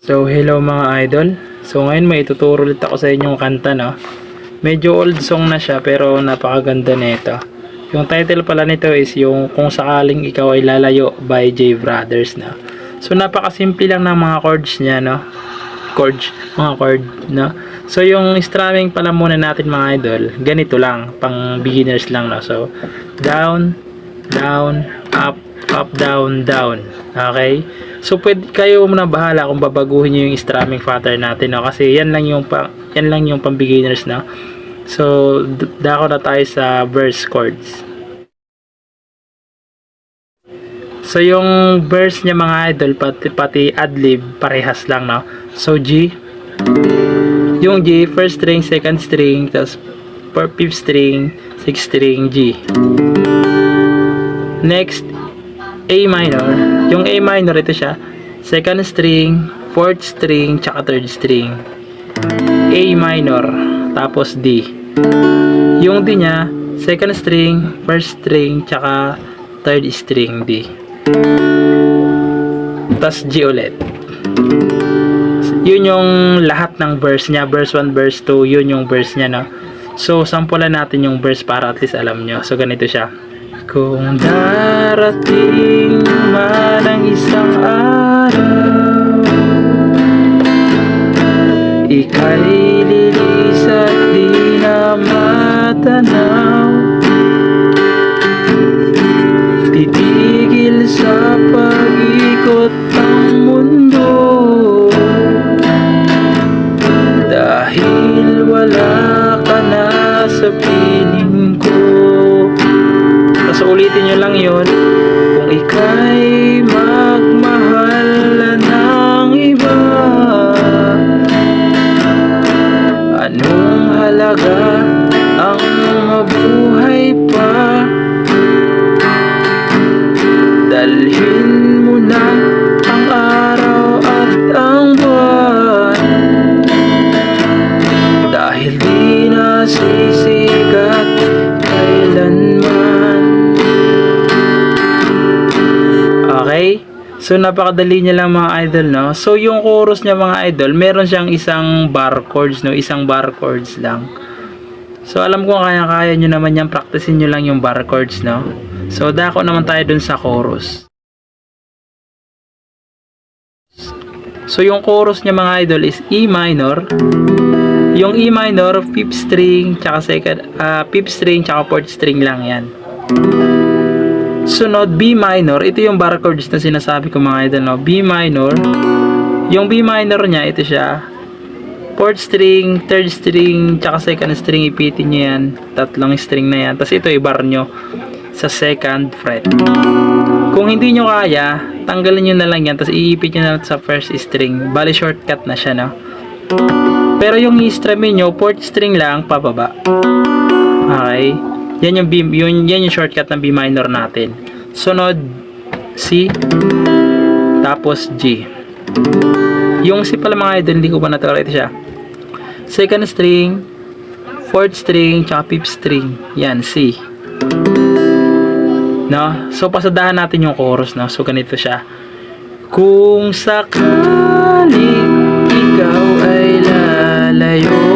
So, hello mga idol. So, ngayon may ituturo ulit ako sa inyong kanta, no? Medyo old song na siya, pero napakaganda nito. Yung title pala nito is yung Kung Sakaling Ikaw Ay Lalayo by J Brothers, no? So, napakasimple lang ng mga chords niya, no? Mga chord, no? So, yung strumming pala muna natin mga idol, ganito lang, pang beginners lang, no? So, down, down, up, up, down, down. Okay? So, pwede kayo muna bahala kung babaguhin nyo yung strumming pattern natin, no? Kasi yan lang yung pang beginners, no? So, dako na tayo sa verse chords. So, yung verse niya mga idol, pati adlib, parehas lang, no? So, G. Yung G, first string, second string, tapos fifth string, sixth string, G. Next, A minor. Yung A minor, ito siya. Second string, fourth string, tsaka third string. A minor. Tapos D. Yung D niya, second string, first string, tsaka third string, D. Tapos G ulit. Yun yung lahat ng verse niya. Verse 1, verse 2, yun yung verse niya, no? So, sampulan natin yung verse para at least alam nyo. So, ganito siya. Kung darating man ang isang araw, ika'y lilis at di na matanaw, titigil sa pag-ikot ng mundo, dahil wala ka na sa piling ko. So, ulitin nyo lang yun. Kung ika'y magmahal ng iba, anong halaga ang mabuhay pa? Dalhin mo na ang araw at ang buwan, dahil di na sisikat kailanman. Okay? So, napakadali niya lang mga idol, no? So, yung chorus niya mga idol, meron siyang isang bar chords, no? Isang bar chords lang. So, alam ko kaya-kaya nyo naman yan. Practicein nyo lang yung bar chords, no? So, dako naman tayo dun sa chorus. So, yung chorus niya mga idol is E minor. Yung E minor, 5th string, tsaka fifth string, tsaka 4th string lang yan. Sunod, B minor. Ito yung bar chords na sinasabi ko mga idol, no? B minor. Yung B minor niya, ito siya. 4th string, 3rd string, tsaka 2nd string. Ipitin nyo yan. Tatlong string na yan. Tapos ito, i-bar nyo sa 2nd fret. Kung hindi nyo kaya, tanggalin nyo na lang yan. Tapos iipit nyo na lang sa 1st string. Bali, shortcut na siya, no? Pero yung i-strumming nyo, 4th string lang, pababa. Okay? Yan yung shortcut ng B minor natin. Sunod, C. Tapos G. Yung C pala mga idol, hindi ko pa natawag. Ito siya. Second string, fourth string, tsaka fifth string. Yan, C. No? So, pasadahan natin yung chorus, no? So, ganito siya. Kung sakaling ikaw ay lalayo,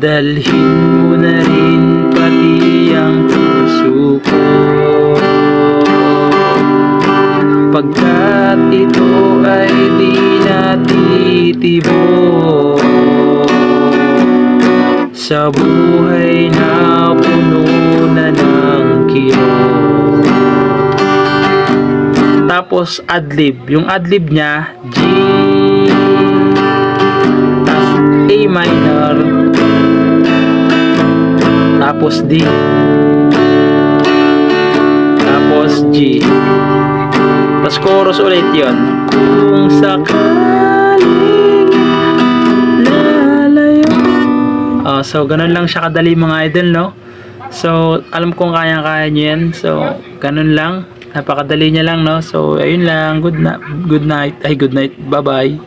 dalhin mo na rin pati ang puso ko, pagkat ito ay di natitibok sa buhay na puno na ng kirot. Tapos adlib. Yung adlib niya, G, tapos A minor, tapos D, tapos G, tapos chorus ulit yun. Kung sakaling lalayo. So, ganun lang siya kadali mga idol, no? So, alam kong kaya-kaya nyo yan. So, ganun lang. Napakadali niya lang, no? So, ayun lang. Good night. Bye-bye.